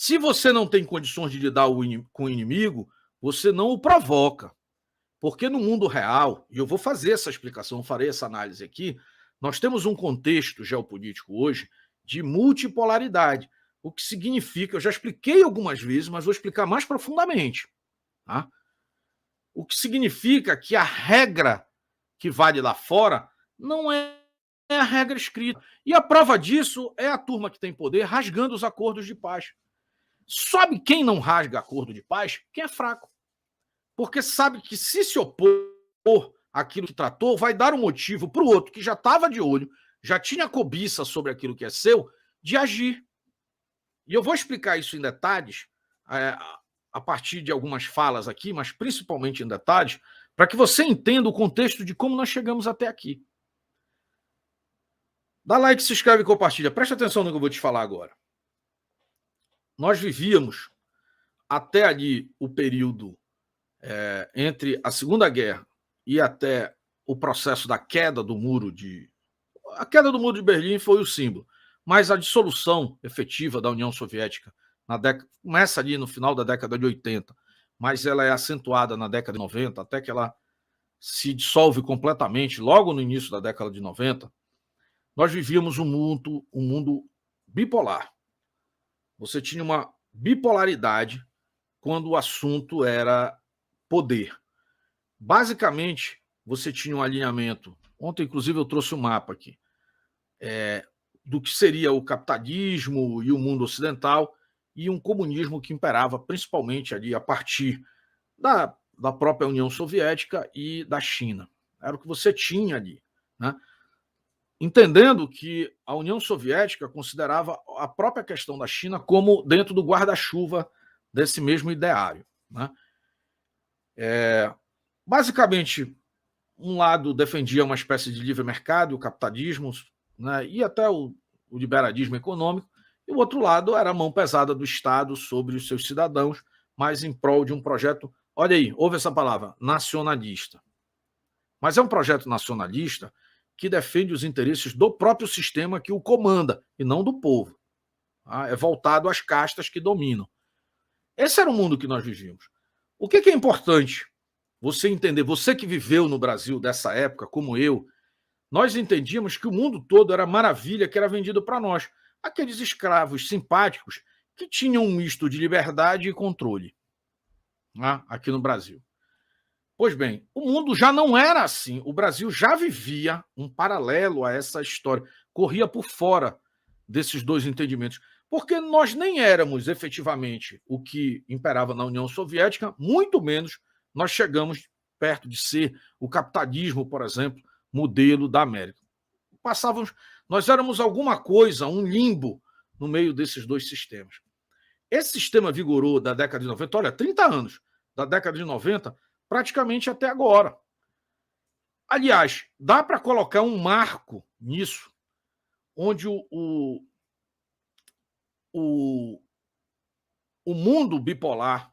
Se você não tem condições de lidar com o inimigo, você não o provoca. Porque no mundo real, e eu vou fazer essa explicação, farei essa análise aqui, nós temos um contexto geopolítico hoje de multipolaridade, o que significa, eu já expliquei algumas vezes, mas vou explicar mais profundamente. Tá? O que significa que a regra que vale lá fora não é a regra escrita. E a prova disso é a turma que tem poder rasgando os acordos de paz. Sabe quem não rasga acordo de paz? Quem é fraco. Porque sabe que se opor àquilo que tratou, vai dar um motivo para o outro que já estava de olho, já tinha cobiça sobre aquilo que é seu, de agir. E eu vou explicar isso em detalhes, a partir de algumas falas aqui, mas principalmente em detalhes, para que você entenda o contexto de como nós chegamos até aqui. Dá like, se inscreve e compartilha. Presta atenção no que eu vou te falar agora. Nós vivíamos até ali o período entre a Segunda Guerra e até o processo da queda do muro de... A queda do muro de Berlim foi o símbolo, mas a dissolução efetiva da União Soviética começa ali no final da década de 80, mas ela é acentuada na década de 90, até que ela se dissolve completamente logo no início da década de 90, nós vivíamos um mundo bipolar. Você tinha uma bipolaridade quando o assunto era poder. Basicamente, você tinha um alinhamento. Ontem, inclusive, eu trouxe um mapa aqui do que seria o capitalismo e o mundo ocidental e um comunismo que imperava principalmente ali a partir da própria União Soviética e da China. Era o que você tinha ali, né? Entendendo que a União Soviética considerava a própria questão da China como dentro do guarda-chuva desse mesmo ideário, né? Basicamente, um lado defendia uma espécie de livre mercado, o capitalismo, né, e até o liberalismo econômico, e o outro lado era a mão pesada do Estado sobre os seus cidadãos, mas em prol de um projeto, olha aí, ouve essa palavra, nacionalista. Mas é um projeto nacionalista que defende os interesses do próprio sistema que o comanda, e não do povo. Tá? É voltado às castas que dominam. Esse era o mundo que nós vivíamos. O que é importante você entender? Você que viveu no Brasil dessa época, como eu, nós entendíamos que o mundo todo era maravilha que era vendido para nós. Aqueles escravos simpáticos que tinham um misto de liberdade e controle, né, aqui no Brasil. Pois bem, o mundo já não era assim. O Brasil já vivia um paralelo a essa história. Corria por fora desses dois entendimentos. Porque nós nem éramos efetivamente o que imperava na União Soviética, muito menos nós chegamos perto de ser o capitalismo, por exemplo, modelo da América. Nós éramos alguma coisa, um limbo no meio desses dois sistemas. Esse sistema vigorou da década de 90, olha, 30 anos, da década de 90, praticamente até agora. Aliás, dá para colocar um marco nisso, onde o mundo bipolar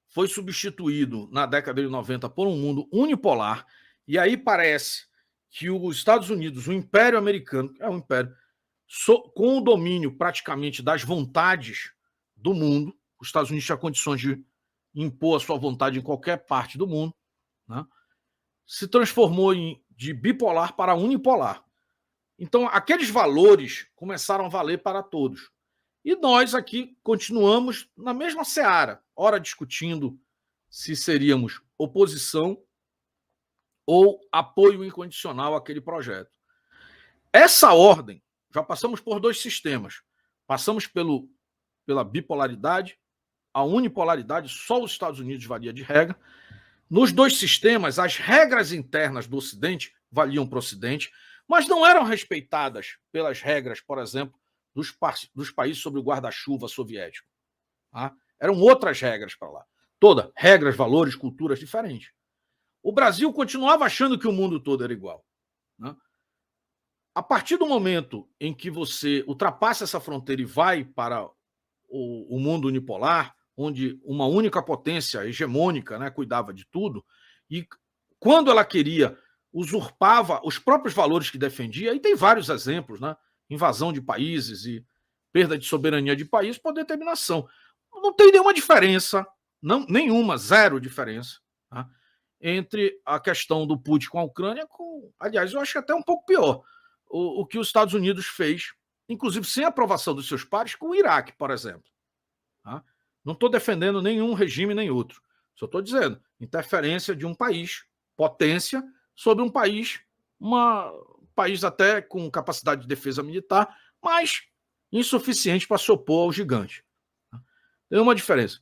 foi substituído na década de 90 por um mundo unipolar, e aí parece que os Estados Unidos, o Império Americano, é um império com o domínio praticamente das vontades do mundo, os Estados Unidos tinham condições de impor a sua vontade em qualquer parte do mundo, né? Se transformou de bipolar para unipolar. Então, aqueles valores começaram a valer para todos. E nós aqui continuamos na mesma seara, ora discutindo se seríamos oposição ou apoio incondicional àquele projeto. Essa ordem, já passamos por dois sistemas. Passamos pela bipolaridade, a unipolaridade, só os Estados Unidos valia de regra. Nos dois sistemas, as regras internas do Ocidente valiam para o Ocidente, mas não eram respeitadas pelas regras, por exemplo, dos países sob o guarda-chuva soviético. Tá? Eram outras regras para lá. Regras, valores, culturas diferentes. O Brasil continuava achando que o mundo todo era igual. Né? A partir do momento em que você ultrapassa essa fronteira e vai para o mundo unipolar, onde uma única potência hegemônica, né, cuidava de tudo, e quando ela queria, usurpava os próprios valores que defendia, e tem vários exemplos, né? Invasão de países e perda de soberania de país por determinação. Não tem nenhuma diferença, não, nenhuma, zero diferença, tá? Entre a questão do Putin com a Ucrânia, aliás, eu acho que até um pouco pior, o que os Estados Unidos fez, inclusive sem aprovação dos seus pares, com o Iraque, por exemplo. Tá? Não estou defendendo nenhum regime nem outro, só estou dizendo interferência de um país, potência, sobre um país, país até com capacidade de defesa militar, mas insuficiente para se opor ao gigante. Tem uma diferença.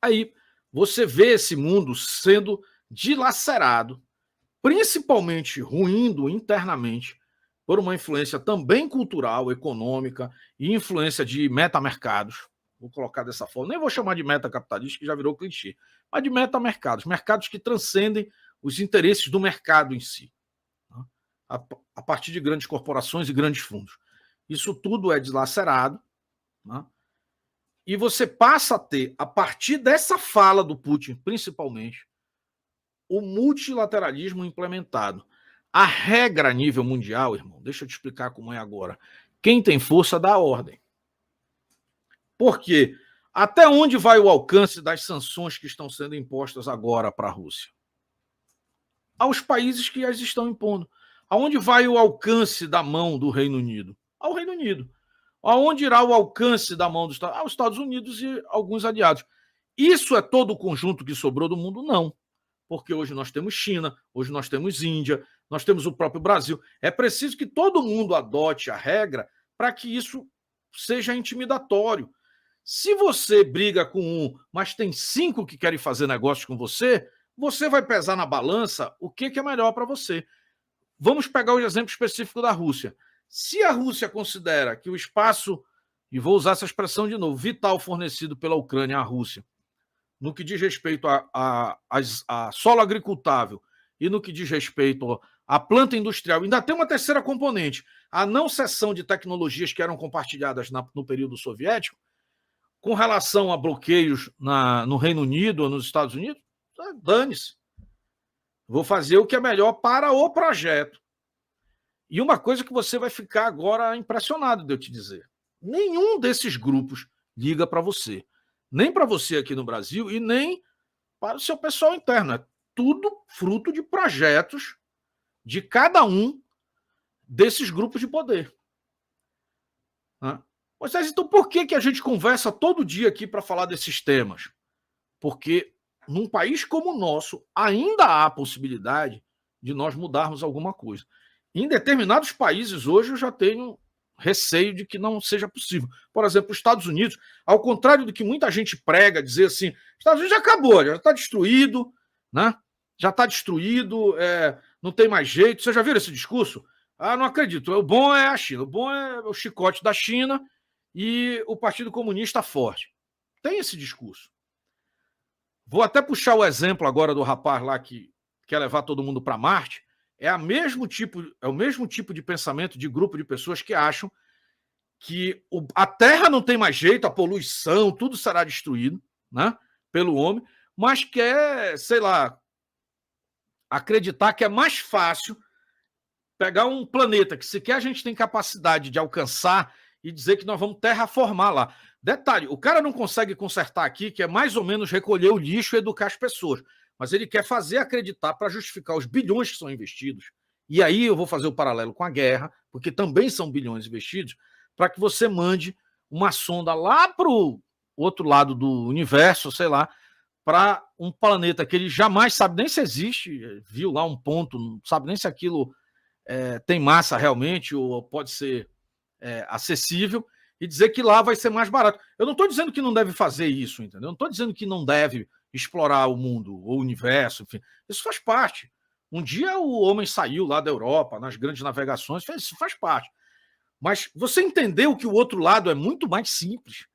Aí você vê esse mundo sendo dilacerado, principalmente ruindo internamente, por uma influência também cultural, econômica e influência de metamercados. Vou colocar dessa forma. Nem vou chamar de metacapitalista, que já virou clichê, mas de metamercados, mercados que transcendem os interesses do mercado em si, a partir de grandes corporações e grandes fundos. Isso tudo é dilacerado, né? E você passa a ter, a partir dessa fala do Putin, principalmente, o multilateralismo implementado. A regra a nível mundial, irmão, deixa eu te explicar como é agora. Quem tem força dá a ordem. Por quê? Até onde vai o alcance das sanções que estão sendo impostas agora para a Rússia? Aos países que as estão impondo. Aonde vai o alcance da mão do Reino Unido? Ao Reino Unido. Aonde irá o alcance da mão dos Estados Unidos? Aos Estados Unidos e alguns aliados. Isso é todo o conjunto que sobrou do mundo? Não. Porque hoje nós temos China, hoje nós temos Índia, nós temos o próprio Brasil. É preciso que todo mundo adote a regra para que isso seja intimidatório. Se você briga com um, mas tem 5 que querem fazer negócio com você, você vai pesar na balança o que é melhor para você. Vamos pegar o exemplo específico da Rússia. Se a Rússia considera que o espaço, e vou usar essa expressão de novo, vital fornecido pela Ucrânia à Rússia, no que diz respeito a solo agricultável e no que diz respeito à planta industrial, ainda tem uma terceira componente, a não cessão de tecnologias que eram compartilhadas no período soviético, com relação a bloqueios no Reino Unido ou nos Estados Unidos, dane-se. Vou fazer o que é melhor para o projeto. E uma coisa que você vai ficar agora impressionado de eu te dizer. Nenhum desses grupos liga para você. Nem para você aqui no Brasil e nem para o seu pessoal interno. É tudo fruto de projetos de cada um desses grupos de poder. Mas então por que a gente conversa todo dia aqui para falar desses temas? Porque num país como o nosso ainda há a possibilidade de nós mudarmos alguma coisa. Em determinados países hoje eu já tenho receio de que não seja possível. Por exemplo, os Estados Unidos, ao contrário do que muita gente prega, dizer assim, Estados Unidos já acabou, já está destruído, né? Já está destruído, não tem mais jeito. Vocês já viram esse discurso? Ah, não acredito. O bom é a China, o bom é o chicote da China e o Partido Comunista forte. Tem esse discurso. Vou até puxar o exemplo agora do rapaz lá que quer levar todo mundo para Marte. É o mesmo tipo de pensamento de grupo de pessoas que acham que a Terra não tem mais jeito, a poluição, tudo será destruído, né, pelo homem, mas quer, sei lá, acreditar que é mais fácil pegar um planeta que sequer a gente tem capacidade de alcançar e dizer que nós vamos terraformar lá. Detalhe, o cara não consegue consertar aqui, que é mais ou menos recolher o lixo e educar as pessoas. Mas ele quer fazer acreditar para justificar os bilhões que são investidos. E aí eu vou fazer o paralelo com a guerra, porque também são bilhões investidos, para que você mande uma sonda lá para o outro lado do universo, sei lá, para um planeta que ele jamais sabe nem se existe, viu lá um ponto, não sabe nem se aquilo tem massa realmente ou pode ser acessível, e dizer que lá vai ser mais barato. Eu não estou dizendo que não deve fazer isso, entendeu? Eu não estou dizendo que não deve explorar o mundo, o universo, enfim. Isso faz parte. Um dia o homem saiu lá da Europa, nas grandes navegações, isso faz parte. Mas você entendeu que o outro lado é muito mais simples.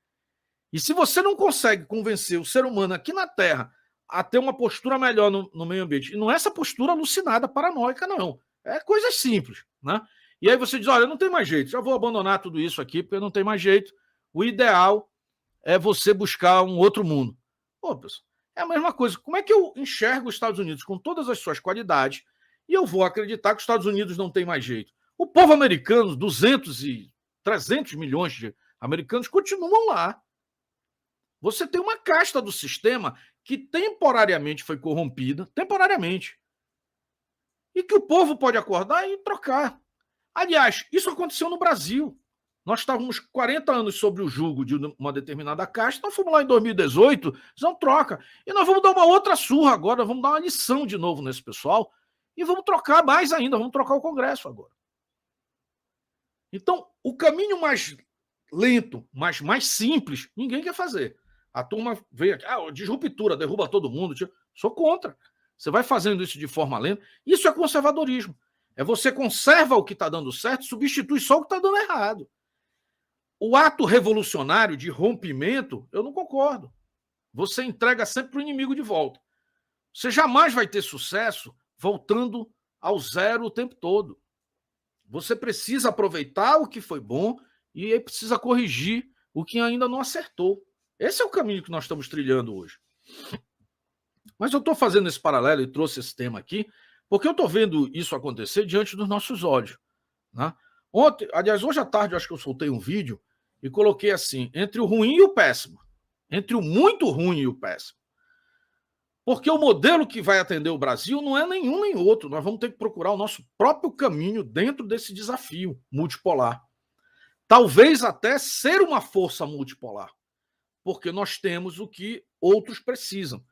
E se você não consegue convencer o ser humano aqui na Terra a ter uma postura melhor no meio ambiente, e não é essa postura alucinada, paranoica, não. É coisas simples, né? E aí você diz, olha, não tem mais jeito, já vou abandonar tudo isso aqui, porque não tem mais jeito. O ideal é você buscar um outro mundo. Pô, pessoal, é a mesma coisa. Como é que eu enxergo os Estados Unidos com todas as suas qualidades e eu vou acreditar que os Estados Unidos não tem mais jeito? O povo americano, 200 e 300 milhões de americanos, continuam lá. Você tem uma casta do sistema que temporariamente foi corrompida, temporariamente, e que o povo pode acordar e trocar. Aliás, isso aconteceu no Brasil. Nós estávamos 40 anos sob o jugo de uma determinada casta, nós fomos lá em 2018, não troca. E nós vamos dar uma outra surra agora, vamos dar uma lição de novo nesse pessoal e vamos trocar mais ainda, vamos trocar o Congresso agora. Então, o caminho mais lento, mas mais simples, ninguém quer fazer. A turma veio aqui, disruptura, derruba todo mundo. Sou contra. Você vai fazendo isso de forma lenta. Isso é conservadorismo. É você conserva o que está dando certo, substitui só o que está dando errado. O ato revolucionário de rompimento, eu não concordo. Você entrega sempre para o inimigo de volta. Você jamais vai ter sucesso voltando ao zero o tempo todo. Você precisa aproveitar o que foi bom e aí precisa corrigir o que ainda não acertou. Esse é o caminho que nós estamos trilhando hoje. Mas eu estou fazendo esse paralelo e trouxe esse tema aqui, porque eu estou vendo isso acontecer diante dos nossos olhos. Né? Ontem, aliás, hoje à tarde, eu acho que eu soltei um vídeo e coloquei assim, entre o ruim e o péssimo. Entre o muito ruim e o péssimo. Porque o modelo que vai atender o Brasil não é nenhum nem outro. Nós vamos ter que procurar o nosso próprio caminho dentro desse desafio multipolar. Talvez até ser uma força multipolar, porque nós temos o que outros precisam.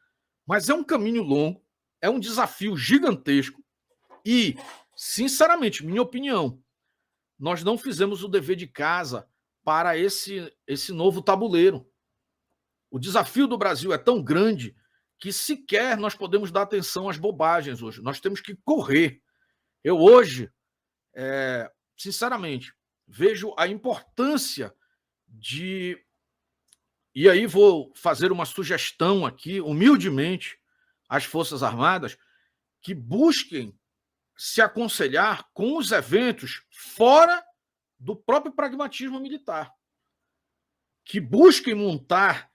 Mas é um caminho longo, é um desafio gigantesco e, sinceramente, minha opinião, nós não fizemos o dever de casa para esse novo tabuleiro. O desafio do Brasil é tão grande que sequer nós podemos dar atenção às bobagens hoje. Nós temos que correr. Eu hoje, sinceramente, vejo a importância de... E aí vou fazer uma sugestão aqui, humildemente, às Forças Armadas, que busquem se aconselhar com os eventos fora do próprio pragmatismo militar. Que busquem montar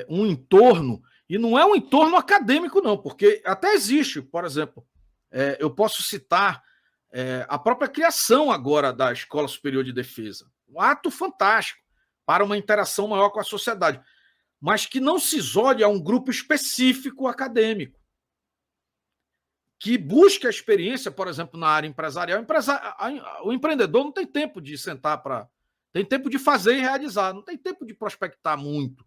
um entorno, e não é um entorno acadêmico, não, porque até existe, por exemplo, eu posso citar a própria criação agora da Escola Superior de Defesa. Um ato fantástico para uma interação maior com a sociedade, mas que não se isole a um grupo específico acadêmico, que busque a experiência, por exemplo, na área empresarial. O empreendedor não tem tempo de sentar para... Tem tempo de fazer e realizar, não tem tempo de prospectar muito,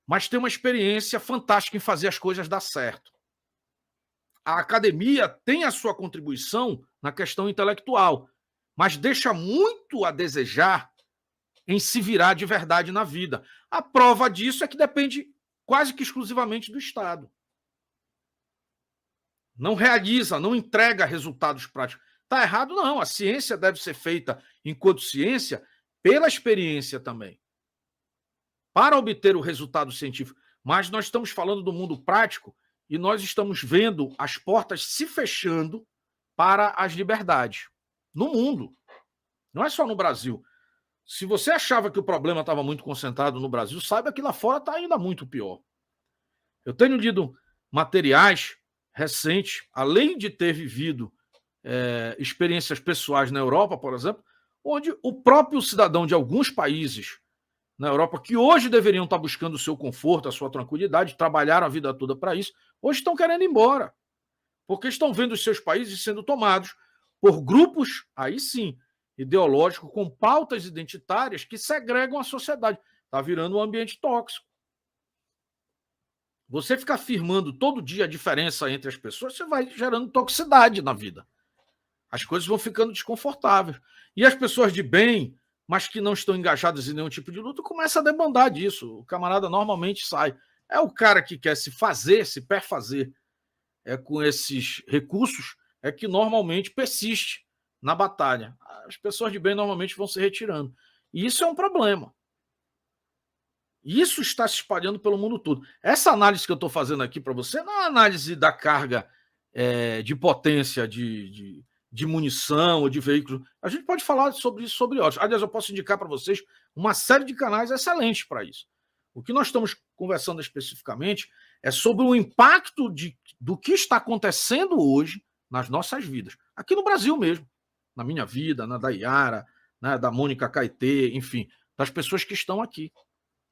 mas tem uma experiência fantástica em fazer as coisas dar certo. A academia tem a sua contribuição na questão intelectual, mas deixa muito a desejar em se virar de verdade na vida. A prova disso é que depende quase que exclusivamente do Estado. Não realiza, não entrega resultados práticos. Está errado, não. A ciência deve ser feita, enquanto ciência, pela experiência também, para obter o resultado científico. Mas nós estamos falando do mundo prático e nós estamos vendo as portas se fechando para as liberdades no mundo. Não é só no Brasil. Se você achava que o problema estava muito concentrado no Brasil, saiba que lá fora está ainda muito pior. Eu tenho lido materiais recentes, além de ter vivido experiências pessoais na Europa, por exemplo, onde o próprio cidadão de alguns países na Europa, que hoje deveriam estar buscando o seu conforto, a sua tranquilidade, trabalharam a vida toda para isso, hoje estão querendo ir embora, porque estão vendo os seus países sendo tomados por grupos, aí sim, ideológicos, com pautas identitárias que segregam a sociedade. Está virando um ambiente tóxico. Você ficar afirmando todo dia a diferença entre as pessoas, você vai gerando toxicidade na vida. As coisas vão ficando desconfortáveis. E as pessoas de bem, mas que não estão engajadas em nenhum tipo de luta, começam a demandar disso. O camarada normalmente sai. É o cara que quer se fazer, se perfazer com esses recursos, é que normalmente persiste na batalha. As pessoas de bem normalmente vão se retirando. E isso é um problema. Isso está se espalhando pelo mundo todo. Essa análise que eu estou fazendo aqui para você não é uma análise da carga de potência de munição ou de veículos. A gente pode falar sobre isso, sobre outros. Aliás, eu posso indicar para vocês uma série de canais excelentes para isso. O que nós estamos conversando especificamente é sobre o impacto do que está acontecendo hoje nas nossas vidas. Aqui no Brasil mesmo. Na minha vida, na da Iara, né, da Mônica Caetê, enfim, das pessoas que estão aqui.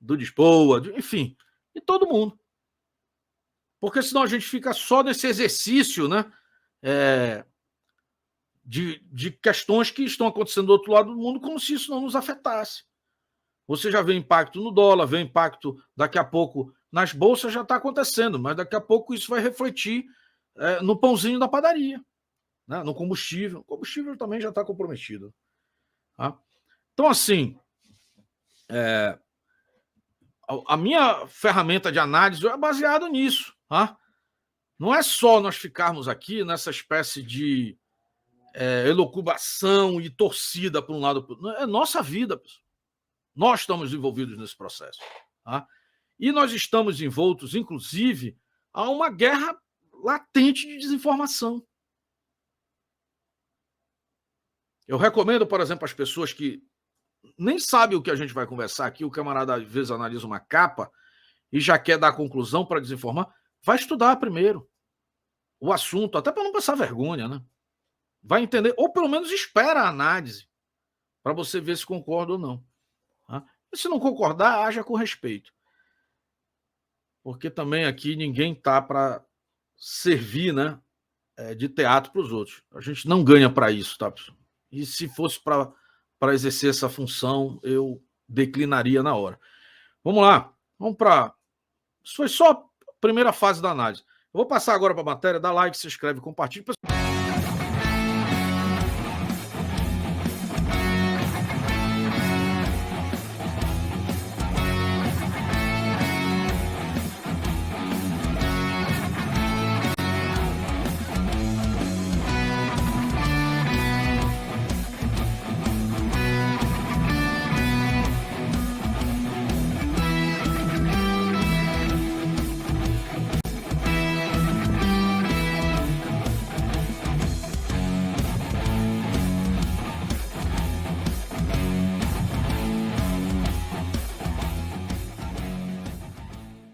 do Lisboa, enfim, de todo mundo. Porque senão a gente fica só nesse exercício, né? De questões que estão acontecendo do outro lado do mundo, como se isso não nos afetasse. Você já vê impacto no dólar, vê impacto daqui a pouco nas bolsas, já está acontecendo, mas daqui a pouco isso vai refletir no pãozinho da padaria, né? No combustível. O combustível também já está comprometido. Tá? Então, assim, a minha ferramenta de análise é baseada nisso. Tá? Não é só nós ficarmos aqui nessa espécie de elucubração e torcida para um lado. É nossa vida, pessoal. Nós estamos envolvidos nesse processo. Tá? E nós estamos envoltos, inclusive, a uma guerra latente de desinformação. Eu recomendo, por exemplo, às pessoas que nem sabem o que a gente vai conversar aqui, o camarada às vezes analisa uma capa e já quer dar a conclusão para desinformar, vai estudar primeiro o assunto, até para não passar vergonha, né? Vai entender, ou pelo menos espera a análise, para você ver se concorda ou não. Tá? E se não concordar, haja com respeito. Porque também aqui ninguém está para servir, né, de teatro para os outros. A gente não ganha para isso, tá, pessoal? E se fosse para exercer essa função, eu declinaria na hora. Vamos lá, vamos para... Isso foi só a primeira fase da análise. Eu vou passar agora para a matéria, dá like, se inscreve, compartilha.